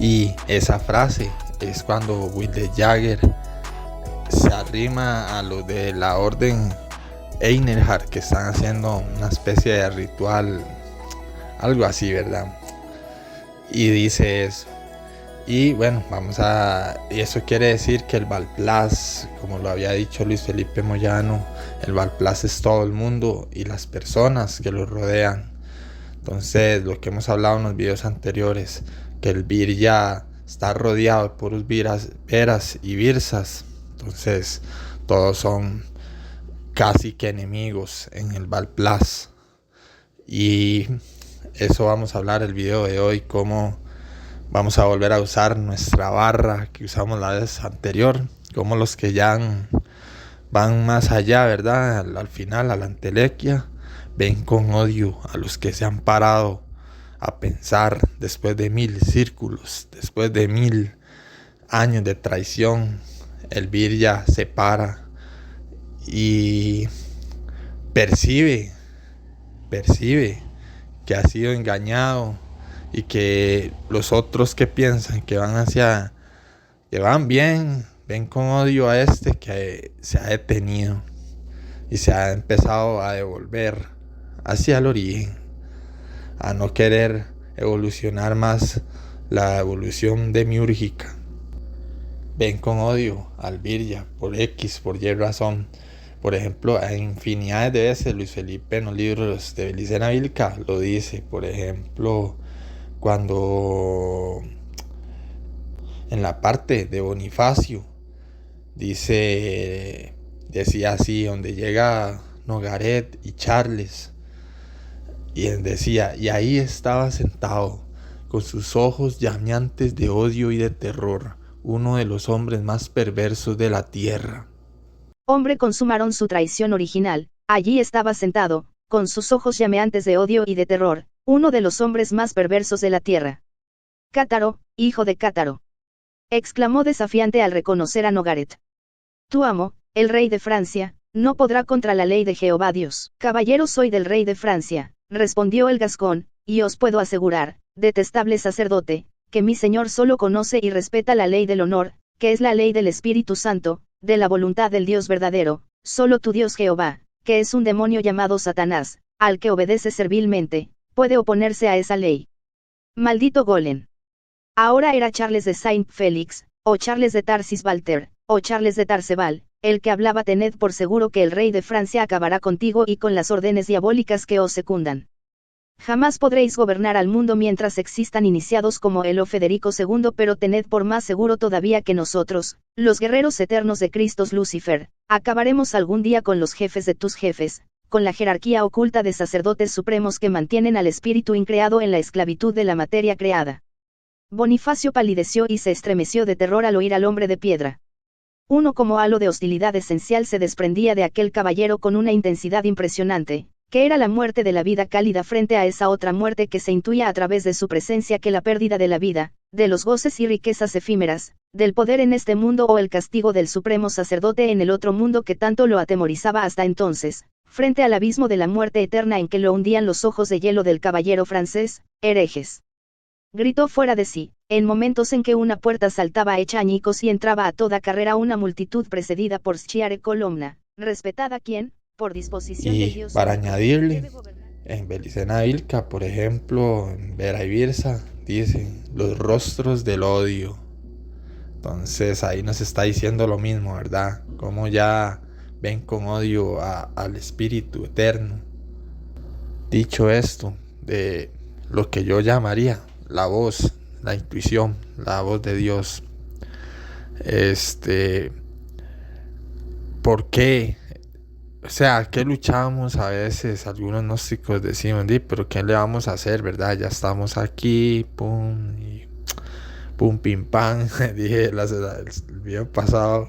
Y esa frase es cuando Wilde Jagger se arrima a los de la orden Einherjar, que están haciendo una especie de ritual, algo así, ¿verdad? Y dice eso. Y bueno, y eso quiere decir que el Valplas, como lo había dicho Luis Felipe Moyano, el Valplas es todo el mundo y las personas que lo rodean. Entonces, lo que hemos hablado en los videos anteriores, que el Vir ya está rodeado de puros veras y virsas. Entonces, todos son casi que enemigos en el Valplas. Y eso vamos a hablar el video de hoy, cómo vamos a volver a usar nuestra barra que usamos la vez anterior, como los que ya van más allá, ¿verdad? Al final, a la entelequia, ven con odio a los que se han parado a pensar después de 1000 círculos, después de 1000 años de traición. El Vir ya se para y percibe que ha sido engañado y que los otros que piensan que van bien, ven con odio a este que se ha detenido y se ha empezado a devolver hacia el origen, a no querer evolucionar más la evolución demiúrgica. Ven con odio al Virya por X, por Y razón. Por ejemplo, en infinidades de veces Luis Felipe en los libros de Belicena Vilca lo dice. Por ejemplo, cuando en la parte de Bonifacio decía así, donde llega Nogaret y Charles, y él decía, y ahí estaba sentado, con sus ojos llameantes de odio y de terror, uno de los hombres más perversos de la tierra. Hombre, consumaron su traición original, allí estaba sentado, con sus ojos llameantes de odio y de terror, uno de los hombres más perversos de la tierra. Cátaro, hijo de Cátaro, exclamó desafiante al reconocer a Nogaret. Tu amo, el rey de Francia, no podrá contra la ley de Jehová Dios. Caballero, soy del rey de Francia, respondió el gascón, y os puedo asegurar, detestable sacerdote, que mi señor solo conoce y respeta la ley del honor, que es la ley del Espíritu Santo, de la voluntad del Dios verdadero, solo tu Dios Jehová, que es un demonio llamado Satanás, al que obedece servilmente, puede oponerse a esa ley. Maldito golem. Ahora era Charles de Saint-Félix, o Charles de Tarsis Walter, o Charles de Tarceval, el que hablaba. Tened por seguro que el rey de Francia acabará contigo y con las órdenes diabólicas que os secundan. Jamás podréis gobernar al mundo mientras existan iniciados como él o Federico II, pero tened por más seguro todavía que nosotros, los guerreros eternos de Cristo Lucifer, acabaremos algún día con los jefes de tus jefes, con la jerarquía oculta de sacerdotes supremos que mantienen al espíritu increado en la esclavitud de la materia creada. Bonifacio palideció y se estremeció de terror al oír al hombre de piedra. Uno como halo de hostilidad esencial se desprendía de aquel caballero con una intensidad impresionante, que era la muerte de la vida cálida frente a esa otra muerte que se intuía a través de su presencia, que la pérdida de la vida, de los goces y riquezas efímeras, del poder en este mundo o el castigo del supremo sacerdote en el otro mundo que tanto lo atemorizaba hasta entonces, frente al abismo de la muerte eterna en que lo hundían los ojos de hielo del caballero francés. Herejes. Gritó fuera de sí, en momentos en que una puerta saltaba hecha añicos y entraba a toda carrera una multitud precedida por Schiare Colomna, respetada quien, por disposición de Dios. Y para añadirle, en Belicena Vilca, por ejemplo, en Vera y Birsa, dicen los rostros del odio. Entonces ahí nos está diciendo lo mismo, ¿verdad? Como ya ven con odio al espíritu eterno. Dicho esto, de lo que yo llamaría la voz, la intuición, la voz de Dios. ¿Por qué? O sea, ¿qué luchamos a veces? Algunos gnósticos decimos, pero ¿qué le vamos a hacer, verdad? Ya estamos aquí, pum, y pum, pim, pam, dije el video pasado.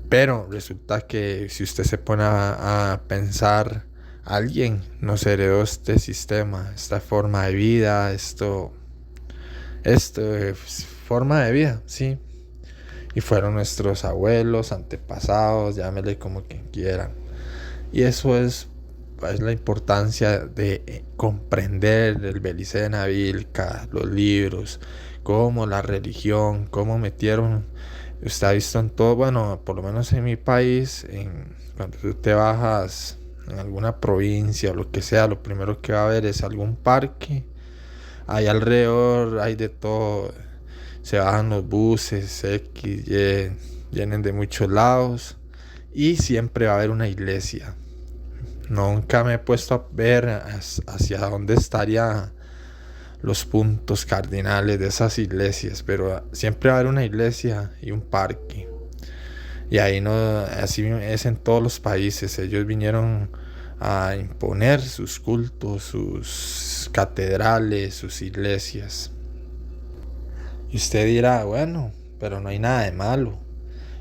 Pero resulta que si usted se pone a pensar, alguien nos heredó este sistema, esta forma de vida, esto es forma de vida, sí. Y fueron nuestros abuelos, antepasados, llámele como quien quieran. Y eso es la importancia de comprender el Belicena Vilca, los libros, cómo la religión, cómo metieron, usted ha visto en todo, bueno, por lo menos en mi país, cuando tú te bajas en alguna provincia o lo que sea, lo primero que va a haber es algún parque. Ahí alrededor hay de todo. Se bajan los buses X, Y, vienen de muchos lados. Y siempre va a haber una iglesia. Nunca me he puesto a ver hacia dónde estarían los puntos cardinales de esas iglesias. Pero siempre va a haber una iglesia y un parque. Y ahí no, así es en todos los países. Ellos vinieron a imponer sus cultos, sus catedrales, sus iglesias. Y usted dirá, bueno, pero no hay nada de malo.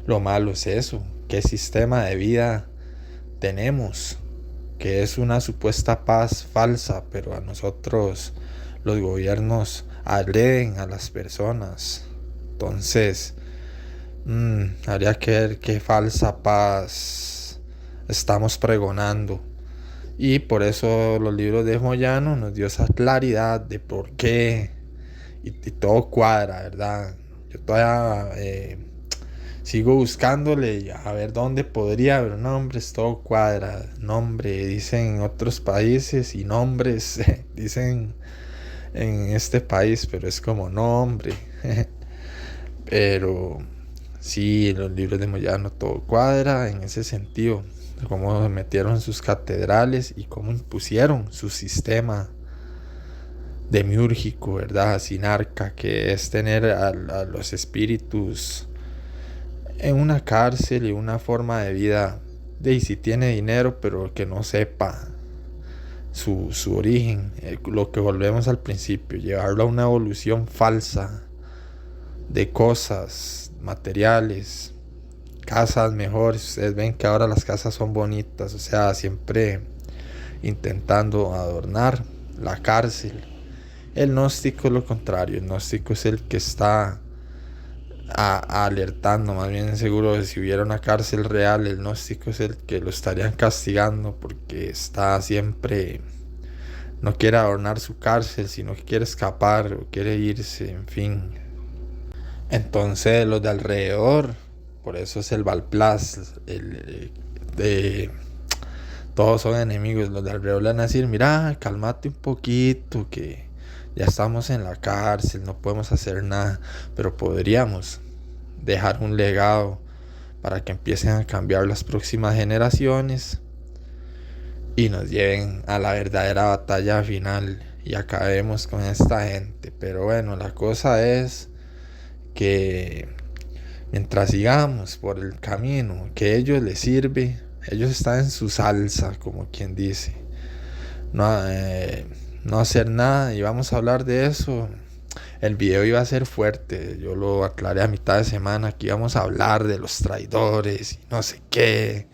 Lo malo es eso, qué sistema de vida tenemos, que es una supuesta paz falsa, pero a nosotros los gobiernos agreden a las personas. Entonces, habría que ver qué falsa paz estamos pregonando. Y por eso los libros de Moyano nos dio esa claridad de por qué. Y todo cuadra, ¿verdad? Yo todavía sigo buscándole a ver dónde podría haber nombres, todo cuadra. Nombre dicen en otros países y nombres dicen en este país, pero es como nombre. Pero sí, los libros de Moyano todo cuadra en ese sentido. Cómo metieron sus catedrales y cómo impusieron su sistema demiúrgico, ¿verdad? Sinarca, que es tener a los espíritus en una cárcel y una forma de vida de si tiene dinero, pero que no sepa su origen, lo que volvemos al principio, llevarlo a una evolución falsa de cosas materiales, casas mejores. Ustedes ven que ahora las casas son bonitas, o sea, siempre intentando adornar la cárcel. El gnóstico es lo contrario, el gnóstico es el que está alertando, más bien seguro de si hubiera una cárcel real, el gnóstico es el que lo estarían castigando porque está siempre, no quiere adornar su cárcel, sino que quiere escapar o quiere irse, en fin. Entonces los de alrededor, por eso es el Valplas, todos son enemigos. Los de alrededor le van a decir, mira, cálmate un poquito, que ya estamos en la cárcel, no podemos hacer nada, pero podríamos dejar un legado para que empiecen a cambiar las próximas generaciones y nos lleven a la verdadera batalla final y acabemos con esta gente. Pero bueno, la cosa es que mientras sigamos por el camino que a ellos les sirve, ellos están en su salsa, como quien dice, no hacer nada. Y vamos a hablar de eso. El video iba a ser fuerte, yo lo aclaré a mitad de semana, que íbamos a hablar de los traidores y no sé qué,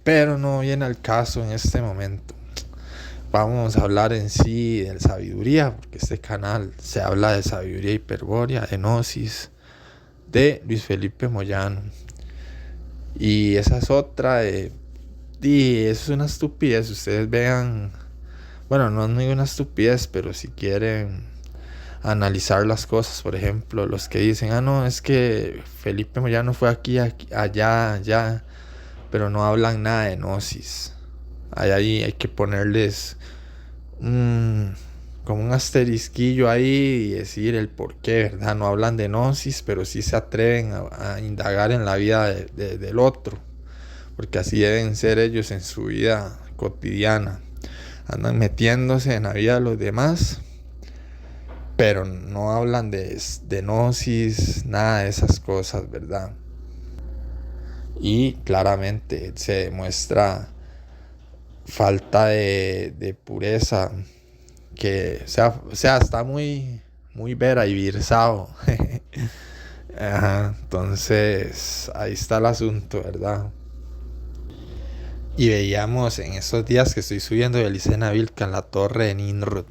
pero no viene al caso en este momento. Vamos a hablar en sí de sabiduría, porque este canal se habla de sabiduría hiperbórea, de gnosis, de Luis Felipe Moyano. Y esa es otra, y es una estupidez. Ustedes vean, bueno, no es ninguna estupidez, pero si quieren analizar las cosas, por ejemplo, los que dicen, no, es que Felipe Moyano fue aquí, allá, pero no hablan nada de gnosis. Ahí hay que ponerles como un asterisquillo ahí y decir el por qué, ¿verdad? No hablan de gnosis, pero sí se atreven a indagar en la vida del otro, porque así deben ser ellos en su vida cotidiana. Andan metiéndose en la vida de los demás, pero no hablan de gnosis, nada de esas cosas, ¿verdad? Y claramente se demuestra falta de pureza, que sea está muy vera y virsado. Ajá, entonces ahí está el asunto, ¿verdad? Y veíamos en esos días que estoy subiendo de Licena Vilca en la torre de Nimrod.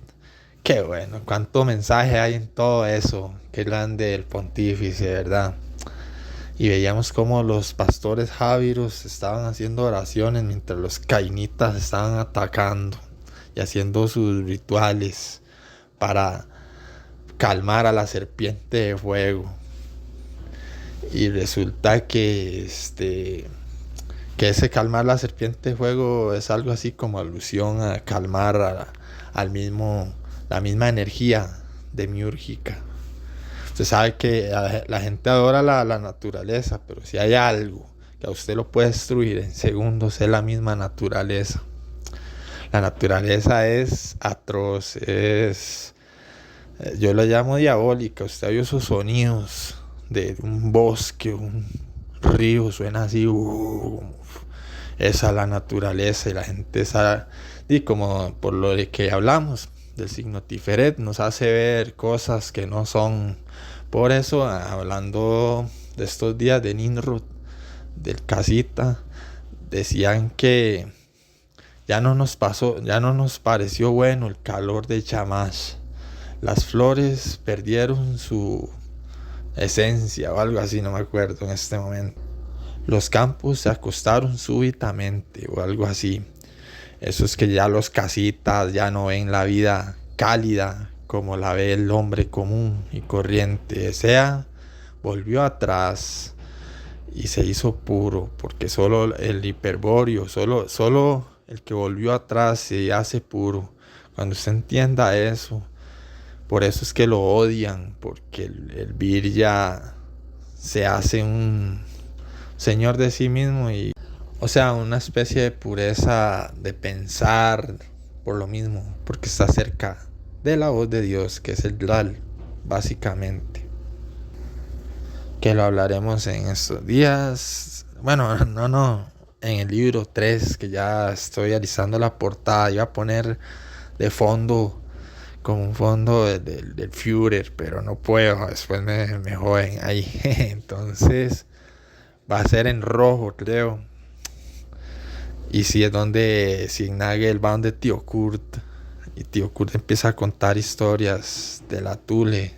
Qué bueno, cuánto mensaje hay en todo eso. Qué grande el pontífice, ¿verdad? Y veíamos cómo los pastores jáviros estaban haciendo oraciones mientras los cainitas estaban atacando y haciendo sus rituales para calmar a la serpiente de fuego. Y resulta que ese calmar la serpiente de fuego es algo así como alusión a calmar la misma energía demiúrgica. Usted sabe que la gente adora la naturaleza, pero si hay algo que a usted lo puede destruir en segundos es la misma naturaleza. La naturaleza es atroz, yo la llamo diabólica. Usted oye esos sonidos de un bosque, un río, suena así, esa es la naturaleza, y la gente sabe, y como por lo de que hablamos del signo Tiferet, nos hace ver cosas que no son. Por eso, hablando de estos días de Nimrod, del casita, decían que ya no nos pareció bueno el calor de Shamash. Las flores perdieron su esencia o algo así, no me acuerdo en este momento. Los campos se acostaron súbitamente o algo así. Eso es que ya los casitas ya no ven la vida cálida como la ve el hombre común y corriente. O sea, volvió atrás y se hizo puro, porque solo el hiperbóreo, solo el que volvió atrás se hace puro. Cuando usted entienda eso, por eso es que lo odian, porque el Vir ya se hace un señor de sí mismo, y o sea, una especie de pureza de pensar por lo mismo, porque está cerca de la voz de Dios, que es el Dal, básicamente. Que lo hablaremos en estos días. Bueno, no, en el libro 3, que ya estoy alisando la portada. Iba a poner de fondo, con un fondo del Führer, pero no puedo, después me joden ahí. Entonces va a ser en rojo, creo. Y si es donde Signagel va donde Tío Kurt, y Tío Kurt empieza a contar historias de la Thule.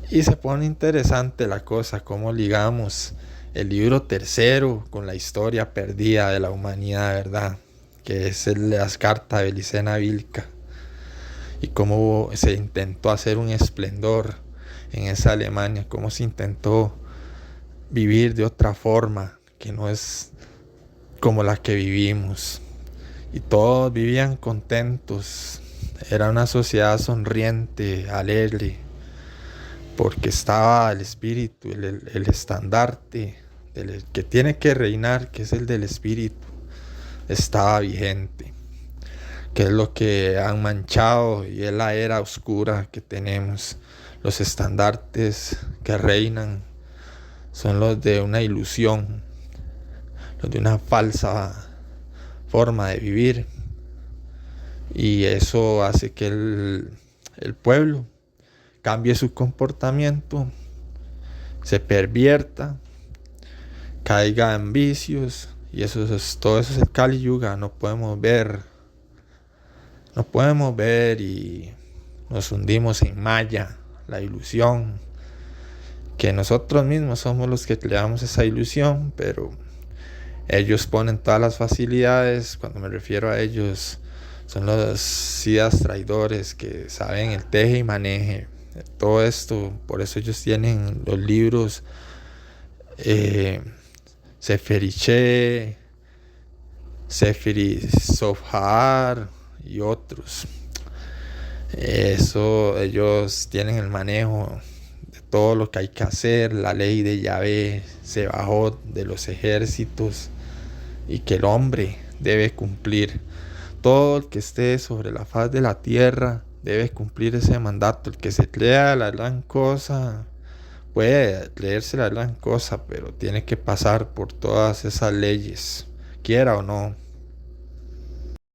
Y se pone interesante la cosa, cómo ligamos el libro 3 con la historia perdida de la humanidad, ¿verdad? Que es las cartas de Belicena Vilca. Y cómo se intentó hacer un esplendor en esa Alemania, cómo se intentó vivir de otra forma, que no es como la que vivimos. Y todos vivían contentos. Era una sociedad sonriente, alegre, porque estaba el espíritu, el estandarte el que tiene que reinar, que es el del espíritu, estaba vigente, que es lo que han manchado y es la era oscura que tenemos. Los estandartes que reinan son los de una ilusión, los de una falsa forma de vivir, y eso hace que el pueblo cambie su comportamiento, se pervierta, caiga en vicios, y todo eso es el Kali Yuga. No podemos ver y nos hundimos en Maya, la ilusión, que nosotros mismos somos los que creamos esa ilusión, pero ellos ponen todas las facilidades. Cuando me refiero a ellos, son los sidas traidores que saben el teje y maneje todo esto. Por eso ellos tienen los libros Seferiche, Seferi Sofhar y otros. Eso, ellos tienen el manejo de todo lo que hay que hacer. La ley de Yahvé se bajó de los ejércitos, y que el hombre debe cumplir. Todo el que esté sobre la faz de la tierra debe cumplir ese mandato. El que se crea la gran cosa puede creerse la gran cosa, pero tiene que pasar por todas esas leyes, quiera o no.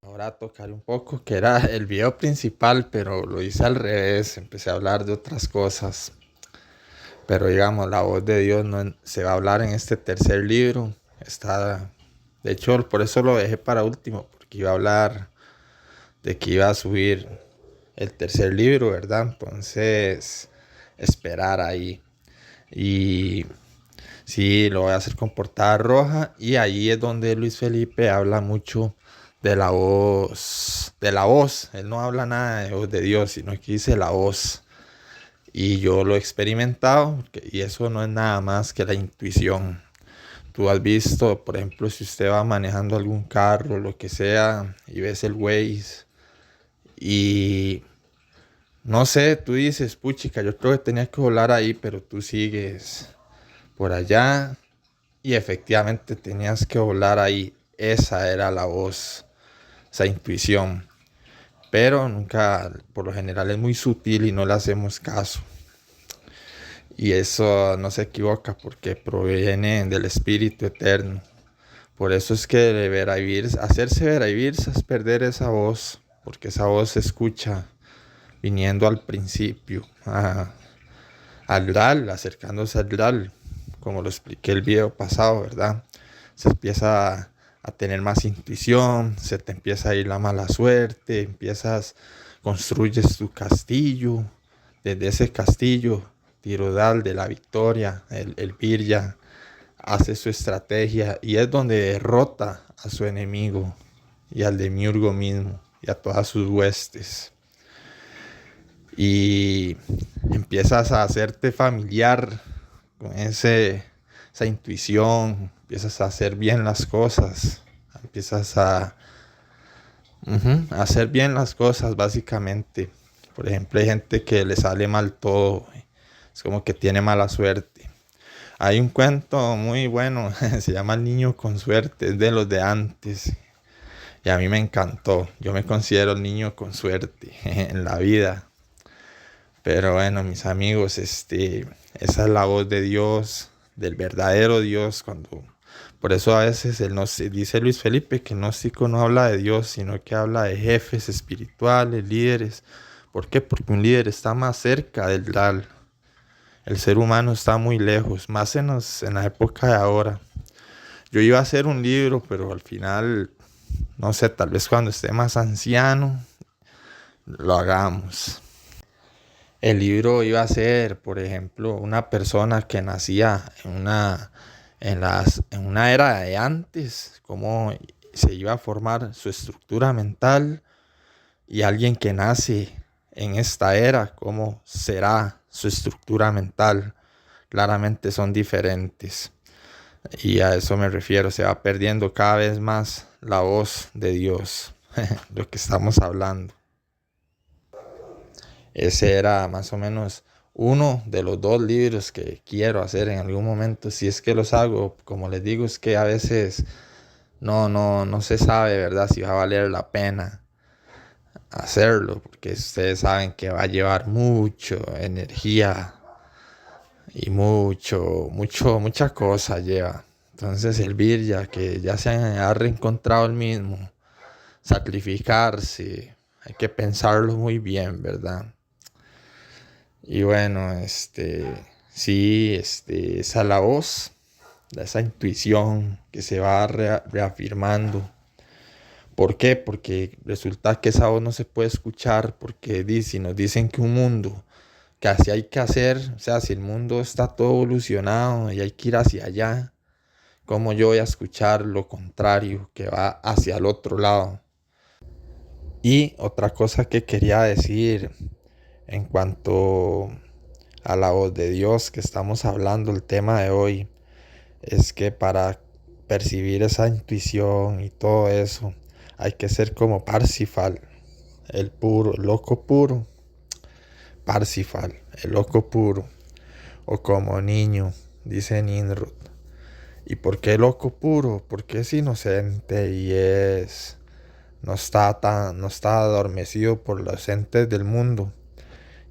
Ahora tocaré un poco, que era el video principal, pero lo hice al revés. Empecé a hablar de otras cosas, pero digamos, la voz de Dios no se va a hablar en este tercer libro. De hecho, por eso lo dejé para último, porque iba a hablar de que iba a subir el tercer libro, ¿verdad? Entonces, esperar ahí. Y sí, lo voy a hacer con portada roja, y ahí es donde Luis Felipe habla mucho de la voz. Él no habla nada de voz de Dios, sino que dice la voz. Y yo lo he experimentado y eso no es nada más que la intuición. Tú has visto, por ejemplo, si usted va manejando algún carro, lo que sea, y ves el Waze y no sé, tú dices, puchica, yo creo que tenía que volar ahí, pero tú sigues por allá y efectivamente tenías que volar ahí. Esa era la voz, esa intuición. Pero nunca, por lo general es muy sutil y no le hacemos caso. Y eso no se equivoca porque proviene del Espíritu Eterno. Por eso es que hacerse ver a vivirse es perder esa voz, porque esa voz se escucha viniendo al principio, al DAL, acercándose al DAL, como lo expliqué el video pasado, ¿verdad? Se empieza a tener más intuición, se te empieza a ir la mala suerte, construyes tu castillo, desde ese castillo, Tirodal de la victoria, el Virya, hace su estrategia y es donde derrota a su enemigo y al demiurgo mismo y a todas sus huestes. Y empiezas a hacerte familiar con esa intuición, empiezas a hacer bien las cosas, empiezas a hacer bien las cosas básicamente. Por ejemplo, hay gente que le sale mal todo, es como que tiene mala suerte. Hay un cuento muy bueno, se llama El niño con suerte, es de los de antes. Y a mí me encantó. Yo me considero el niño con suerte en la vida. Pero bueno, mis amigos, esa es la voz de Dios, del verdadero Dios. Por eso a veces dice Luis Felipe que el gnóstico no habla de Dios, sino que habla de jefes espirituales, líderes. ¿Por qué? Porque un líder está más cerca del Dal. El ser humano está muy lejos, más en la época de ahora. Yo iba a hacer un libro, pero al final, no sé, tal vez cuando esté más anciano, lo hagamos. El libro iba a ser, por ejemplo, una persona que nacía en una era de antes, cómo se iba a formar su estructura mental, y alguien que nace en esta era, cómo será su estructura mental. Claramente son diferentes. Y a eso me refiero, se va perdiendo cada vez más la voz de Dios, lo que estamos hablando. Ese era más o menos uno de los 2 libros que quiero hacer en algún momento. Si es que los hago, como les digo, es que a veces no se sabe, ¿verdad? Si va a valer la pena hacerlo, porque ustedes saben que va a llevar mucho energía y mucha cosa lleva. Entonces el Virya, que ya se ha reencontrado el mismo, sacrificarse, hay que pensarlo muy bien, ¿verdad? Y bueno, sí, esa es la voz, esa intuición que se va reafirmando. ¿Por qué? Porque resulta que esa voz no se puede escuchar porque si nos dicen que un mundo, que así hay que hacer, o sea, si el mundo está todo evolucionado y hay que ir hacia allá, ¿cómo yo voy a escuchar lo contrario, que va hacia el otro lado? Y otra cosa que quería decir en cuanto a la voz de Dios que estamos hablando, el tema de hoy, es que para percibir esa intuición y todo eso, hay que ser como Parsifal, el puro, el loco puro. Parsifal, el loco puro. O como niño, dice Nimrod. ¿Y por qué loco puro? Porque es inocente y no está adormecido por los entes del mundo.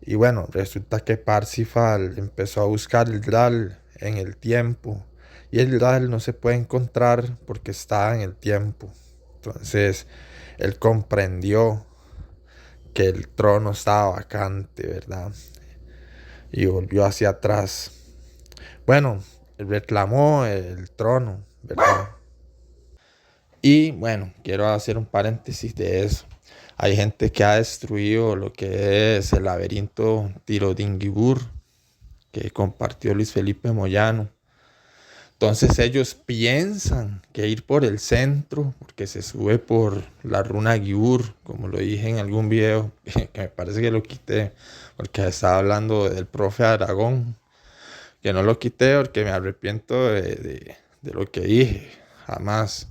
Y bueno, resulta que Parsifal empezó a buscar el Graal en el tiempo. Y el Graal no se puede encontrar porque está en el tiempo. Entonces, él comprendió que el trono estaba vacante, ¿verdad? Y volvió hacia atrás. Bueno, reclamó el trono, ¿verdad? Y bueno, quiero hacer un paréntesis de eso. Hay gente que ha destruido lo que es el laberinto Tirodingibur, que compartió Luis Felipe Moyano. Entonces ellos piensan que ir por el centro, porque se sube por la runa Giur, como lo dije en algún video, que me parece que lo quité, porque estaba hablando del profe Aragón, que no lo quité porque me arrepiento de lo que dije, jamás.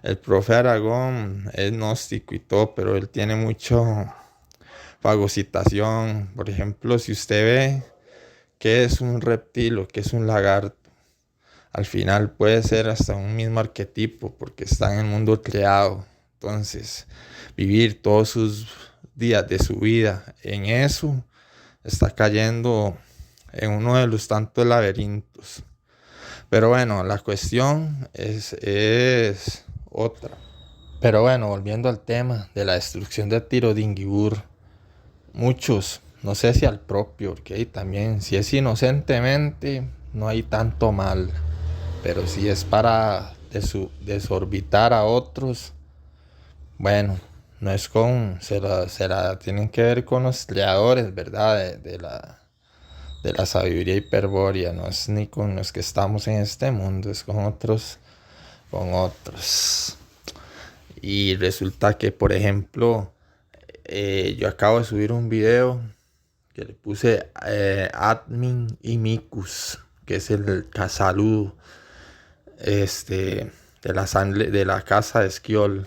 El profe Aragón es gnóstico y todo, pero él tiene mucho fagocitación. Por ejemplo, si usted ve qué es un reptil o qué es un lagarto, al final puede ser hasta un mismo arquetipo porque está en el mundo creado. Entonces, vivir todos sus días de su vida en eso, está cayendo en uno de los tantos laberintos. Pero bueno, la cuestión es otra. Pero bueno, volviendo al tema de la destrucción de Tiro Dingibur, muchos, no sé si al propio, porque también si es inocentemente no hay tanto mal, pero si es para desorbitar a otros, bueno, no es con, se la tienen que ver con los creadores, ¿verdad? De la sabiduría hiperbórea, no es ni con los que estamos en este mundo, es con otros. Y resulta que, por ejemplo, yo acabo de subir un video que le puse Admin y Mikus, que es el casaludo de la casa de Esquiol.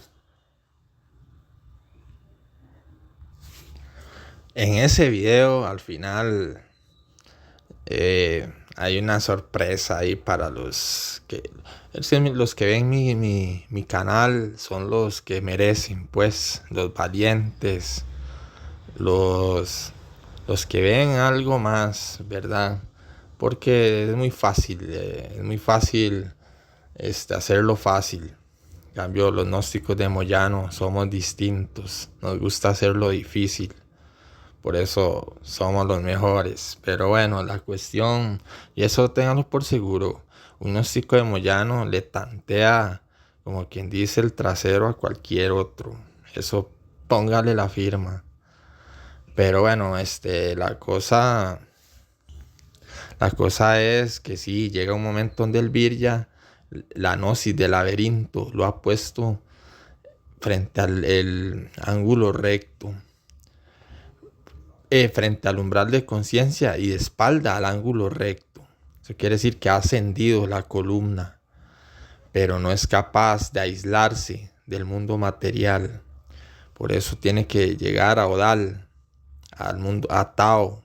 En ese video, al final, hay una sorpresa ahí para los que ven mi canal, son los que merecen, pues, los valientes, los que ven algo más, ¿verdad? Porque es muy fácil hacerlo fácil. En cambio, los gnósticos de Moyano somos distintos, nos gusta hacerlo difícil. Por eso somos los mejores. Pero bueno, la cuestión, y eso ténganlo por seguro, un gnóstico de Moyano le tantea, como quien dice, el trasero a cualquier otro. Eso póngale la firma. Pero bueno, la cosa es que sí, llega un momento donde el Virya, la gnosis del laberinto, lo ha puesto frente al el ángulo recto. Frente al umbral de conciencia y de espalda al ángulo recto. Eso quiere decir que ha ascendido la columna, pero no es capaz de aislarse del mundo material. Por eso tiene que llegar a Odal, al mundo, a Tao.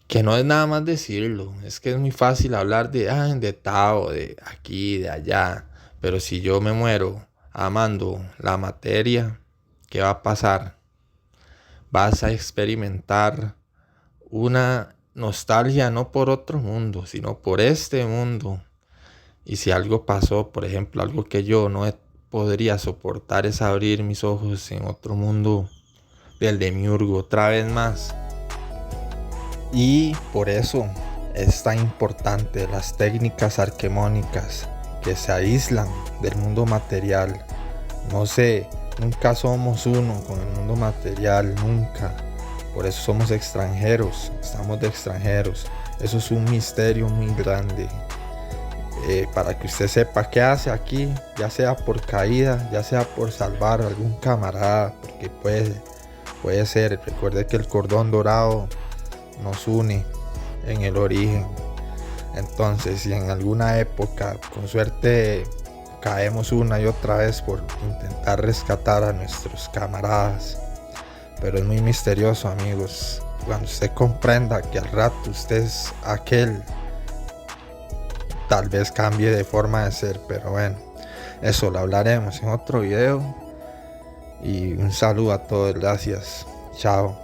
Que no es nada más decirlo, es que es muy fácil hablar de Tao, de aquí, de allá. Pero si yo me muero amando la materia, ¿qué va a pasar? Vas a experimentar una nostalgia no por otro mundo, sino por este mundo. Y si algo pasó, por ejemplo, algo que yo no podría soportar, es abrir mis ojos en otro mundo del demiurgo otra vez más. Y por eso es tan importante las técnicas arquemónicas que se aíslan del mundo material. Nunca somos uno con el mundo material, nunca. Por eso somos extranjeros, estamos de extranjeros. Eso es un misterio muy grande. Para que usted sepa qué hace aquí, ya sea por caída, ya sea por salvar a algún camarada, porque puede ser. Recuerde que el cordón dorado nos une en el origen. Entonces, si en alguna época, con suerte, caemos una y otra vez por intentar rescatar a nuestros camaradas, pero es muy misterioso, amigos. Cuando usted comprenda que al rato usted es aquel, tal vez cambie de forma de ser. Pero bueno, eso lo hablaremos en otro video. Y un saludo a todos, gracias, chao.